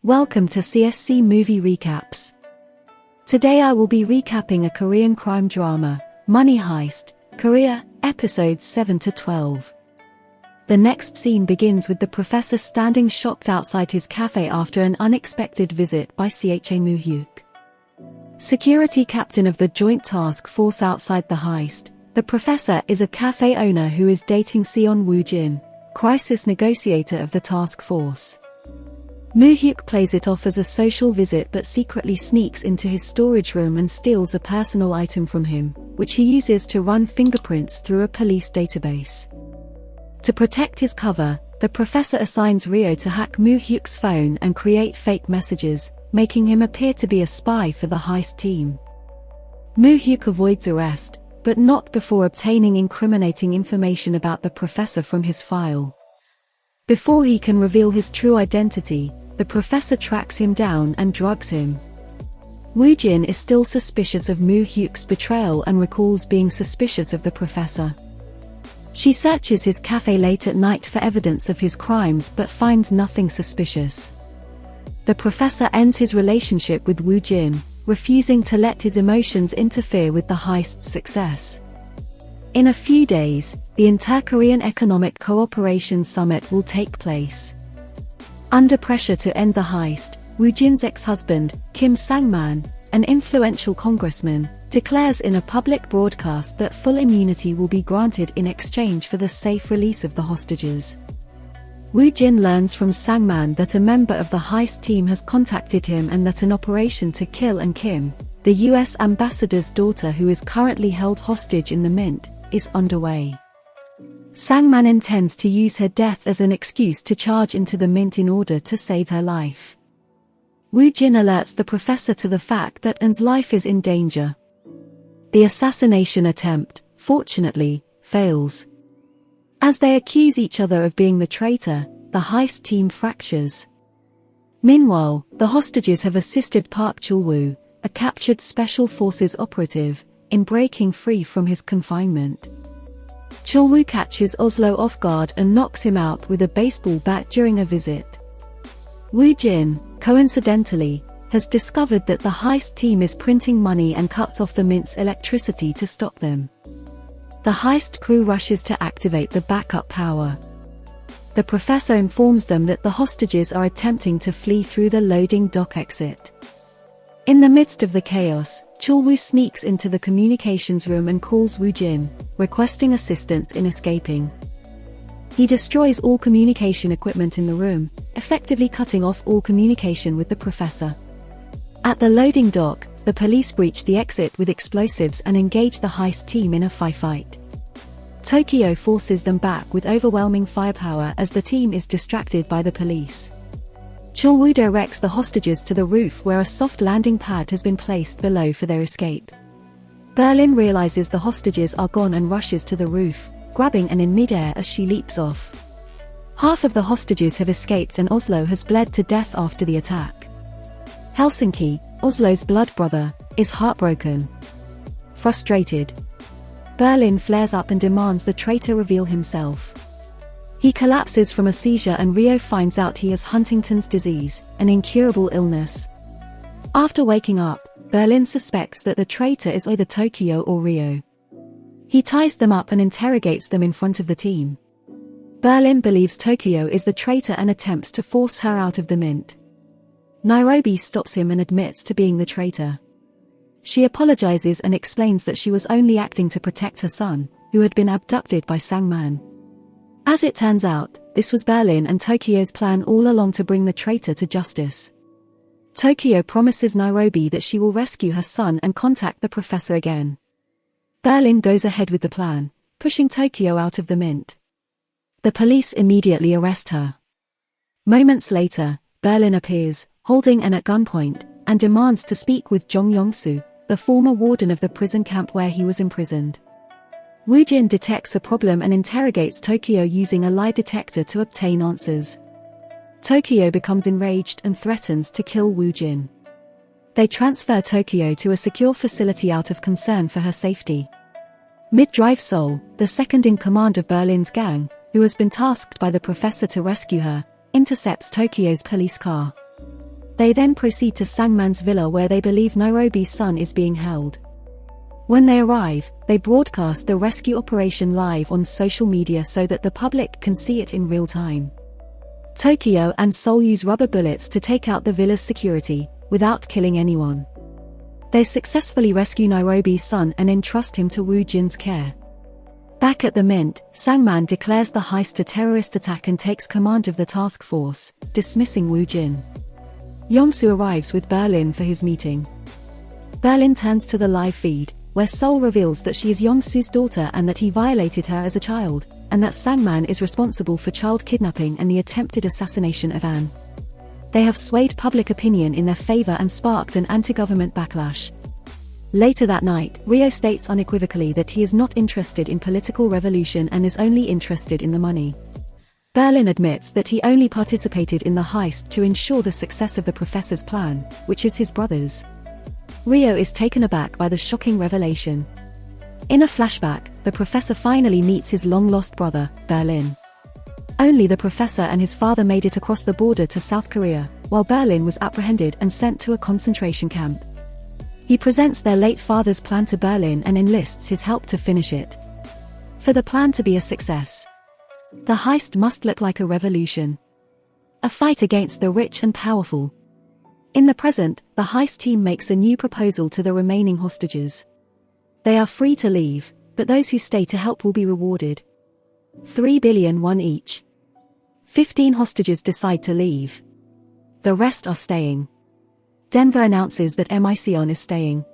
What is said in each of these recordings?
Welcome to CSC Movie Recaps. Today I will be recapping a Korean crime drama, Money Heist, Korea, episodes 7 to 12. The next scene begins with the professor standing shocked outside his cafe after an unexpected visit by Cha Moo-hyuk. Security captain of the joint task force outside the heist, the professor is a cafe owner who is dating Seon Woo-jin, crisis negotiator of the task force. Moo-hyuk plays it off as a social visit but secretly sneaks into his storage room and steals a personal item from him, which he uses to run fingerprints through a police database. To protect his cover, the professor assigns Ryo to hack Moo-hyuk's phone and create fake messages, making him appear to be a spy for the heist team. Moo-hyuk avoids arrest, but not before obtaining incriminating information about the professor from his file. Before he can reveal his true identity, the professor tracks him down and drugs him. Woo-jin is still suspicious of Moo-hyuk's betrayal and recalls being suspicious of the professor. She searches his cafe late at night for evidence of his crimes but finds nothing suspicious. The professor ends his relationship with Woo-jin, refusing to let his emotions interfere with the heist's success. In a few days, the Inter-Korean Economic Cooperation Summit will take place. Under pressure to end the heist, Woo-jin's ex-husband, Kim Sang-man, an influential congressman, declares in a public broadcast that full immunity will be granted in exchange for the safe release of the hostages. Woo-jin learns from Sang-man that a member of the heist team has contacted him and that an operation to kill Kim, the US ambassador's daughter who is currently held hostage in the Mint, is underway. Sang-man intends to use her death as an excuse to charge into the Mint in order to save her life. Woo-jin alerts the professor to the fact that An's life is in danger. The assassination attempt, fortunately, fails. As they accuse each other of being the traitor, the heist team fractures. Meanwhile, the hostages have assisted Park Chul-woo, a captured Special Forces operative, in breaking free from his confinement. Chul-woo catches Oslo off guard and knocks him out with a baseball bat during a visit. Woo-jin, coincidentally, has discovered that the heist team is printing money and cuts off the Mint's electricity to stop them. The heist crew rushes to activate the backup power. The professor informs them that the hostages are attempting to flee through the loading dock exit. In the midst of the chaos, Chul-woo sneaks into the communications room and calls Woo-jin, requesting assistance in escaping. He destroys all communication equipment in the room, effectively cutting off all communication with the professor. At the loading dock, the police breach the exit with explosives and engage the heist team in a fight. Tokyo forces them back with overwhelming firepower as the team is distracted by the police. Chul-woo directs the hostages to the roof where a soft landing pad has been placed below for their escape. Berlin realizes the hostages are gone and rushes to the roof, grabbing An in midair as she leaps off. Half of the hostages have escaped and Oslo has bled to death after the attack. Helsinki, Oslo's blood brother, is heartbroken. Frustrated, Berlin flares up and demands the traitor reveal himself. He collapses from a seizure and Ryo finds out he has Huntington's disease, an incurable illness. After waking up, Berlin suspects that the traitor is either Tokyo or Ryo. He ties them up and interrogates them in front of the team. Berlin believes Tokyo is the traitor and attempts to force her out of the Mint. Nairobi stops him and admits to being the traitor. She apologizes and explains that she was only acting to protect her son, who had been abducted by Sang-man. As it turns out, this was Berlin and Tokyo's plan all along to bring the traitor to justice. Tokyo promises Nairobi that she will rescue her son and contact the professor again. Berlin goes ahead with the plan, pushing Tokyo out of the Mint. The police immediately arrest her. Moments later, Berlin appears, holding An at gunpoint, and demands to speak with Jun Jong-seo, the former warden of the prison camp where he was imprisoned. Woo-jin detects a problem and interrogates Tokyo using a lie detector to obtain answers. Tokyo becomes enraged and threatens to kill Woo-jin. They transfer Tokyo to a secure facility out of concern for her safety. Mid-drive Seoul, the second in command of Berlin's gang, who has been tasked by the professor to rescue her, intercepts Tokyo's police car. They then proceed to Sangman's villa where they believe Nairobi's son is being held. When they arrive, they broadcast the rescue operation live on social media so that the public can see it in real time. Tokyo and Seoul use rubber bullets to take out the villa's security, without killing anyone. They successfully rescue Nairobi's son and entrust him to Woo Jin's care. Back at the Mint, Sangman declares the heist a terrorist attack and takes command of the task force, dismissing Woo Jin. Jong-seo arrives with Berlin for his meeting. Berlin turns to the live feed, where Seoul reveals that she is Jong-seo's daughter and that he violated her as a child, and that Sangman is responsible for child kidnapping and the attempted assassination of An. They have swayed public opinion in their favor and sparked an anti-government backlash. Later that night, Ryo states unequivocally that he is not interested in political revolution and is only interested in the money. Berlin admits that he only participated in the heist to ensure the success of the professor's plan, which is his brother's. Ryo is taken aback by the shocking revelation. In a flashback, the professor finally meets his long-lost brother, Berlin. Only the professor and his father made it across the border to South Korea, while Berlin was apprehended and sent to a concentration camp. He presents their late father's plan to Berlin and enlists his help to finish it. For the plan to be a success, the heist must look like a revolution. A fight against the rich and powerful. In the present, the heist team makes a new proposal to the remaining hostages. They are free to leave, but those who stay to help will be rewarded. 3 billion won each. 15 hostages decide to leave. The rest are staying. Denver announces that Mi-seon is staying.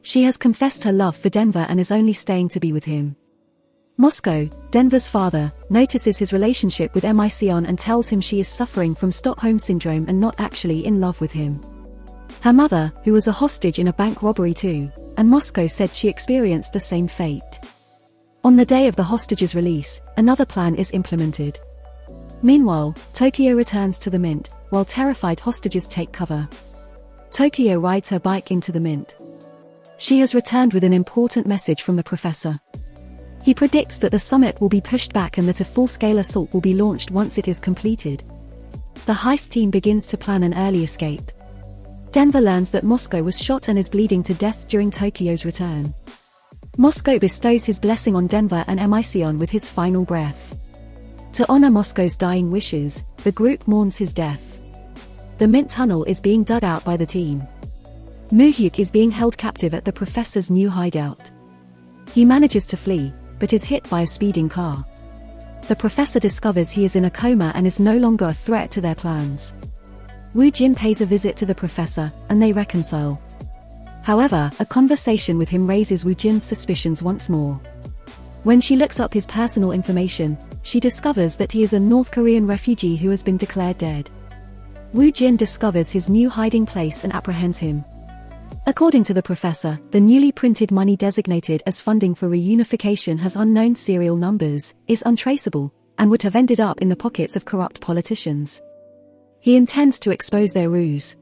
She has confessed her love for Denver and is only staying to be with him. Moscow, Denver's father, notices his relationship with Mi-seon and tells him she is suffering from Stockholm Syndrome and not actually in love with him. Her mother, who was a hostage in a bank robbery too, and Moscow said she experienced the same fate. On the day of the hostages' release, another plan is implemented. Meanwhile, Tokyo returns to the Mint, while terrified hostages take cover. Tokyo rides her bike into the Mint. She has returned with an important message from the professor. He predicts that the summit will be pushed back and that a full-scale assault will be launched once it is completed. The heist team begins to plan an early escape. Denver learns that Moscow was shot and is bleeding to death during Tokyo's return. Moscow bestows his blessing on Denver and Mi-seon with his final breath. To honor Moscow's dying wishes, the group mourns his death. The Mint tunnel is being dug out by the team. Moo-hyuk is being held captive at the professor's new hideout. He manages to flee, but is hit by a speeding car. The professor discovers he is in a coma and is no longer a threat to their plans. Woo Jin pays a visit to the professor, and they reconcile. However, a conversation with him raises Woo Jin's suspicions once more. When she looks up his personal information, she discovers that he is a North Korean refugee who has been declared dead. Woo Jin discovers his new hiding place and apprehends him. According to the professor, the newly printed money designated as funding for reunification has unknown serial numbers, is untraceable, and would have ended up in the pockets of corrupt politicians. He intends to expose their ruse.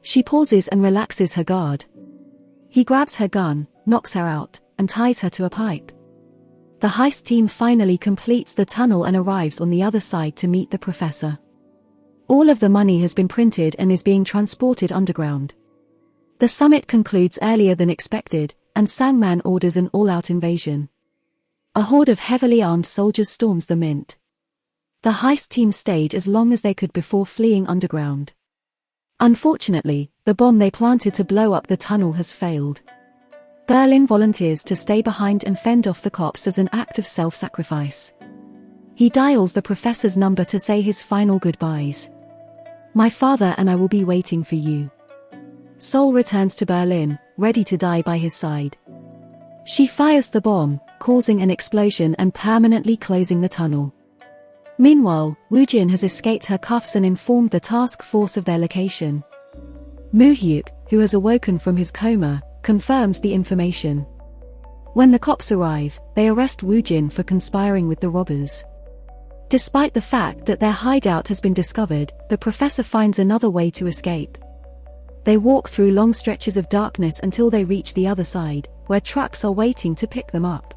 She pauses and relaxes her guard. He grabs her gun, knocks her out, and ties her to a pipe. The heist team finally completes the tunnel and arrives on the other side to meet the professor. All of the money has been printed and is being transported underground. The summit concludes earlier than expected, and Sangman orders an all-out invasion. A horde of heavily armed soldiers storms the Mint. The heist team stayed as long as they could before fleeing underground. Unfortunately, the bomb they planted to blow up the tunnel has failed. Berlin volunteers to stay behind and fend off the cops as an act of self-sacrifice. He dials the professor's number to say his final goodbyes. "My father and I will be waiting for you." Seoul returns to Berlin, ready to die by his side. She fires the bomb, causing an explosion and permanently closing the tunnel. Meanwhile, Woo Jin has escaped her cuffs and informed the task force of their location. Moo-hyuk, who has awoken from his coma, confirms the information. When the cops arrive, they arrest Woo Jin for conspiring with the robbers. Despite the fact that their hideout has been discovered, the professor finds another way to escape. They walk through long stretches of darkness until they reach the other side, where trucks are waiting to pick them up.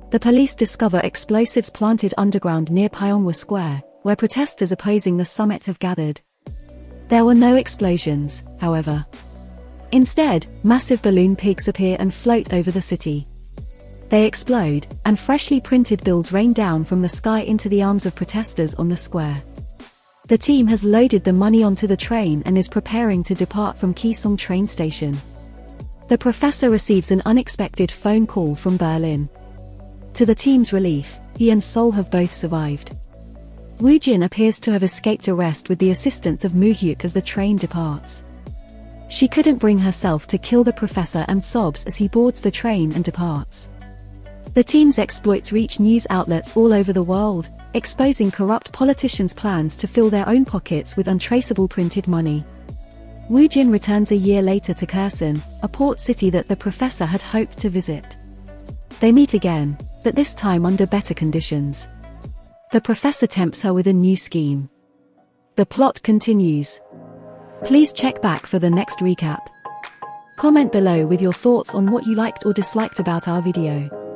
The police discover explosives planted underground near Pyeonghwa Square, where protesters opposing the summit have gathered. There were no explosions, however. Instead, massive balloon pigs appear and float over the city. They explode, and freshly printed bills rain down from the sky into the arms of protesters on the square. The team has loaded the money onto the train and is preparing to depart from Keesong train station. The professor receives an unexpected phone call from Berlin. To the team's relief, he and Sol have both survived. Woo-jin appears to have escaped arrest with the assistance of Moo-hyuk as the train departs. She couldn't bring herself to kill the professor and sobs as he boards the train and departs. The team's exploits reach news outlets all over the world, exposing corrupt politicians' plans to fill their own pockets with untraceable printed money. Woo-jin returns a year later to Kherson, a port city that the professor had hoped to visit. They meet again, but this time under better conditions. The professor tempts her with a new scheme. The plot continues. Please check back for the next recap. Comment below with your thoughts on what you liked or disliked about our video.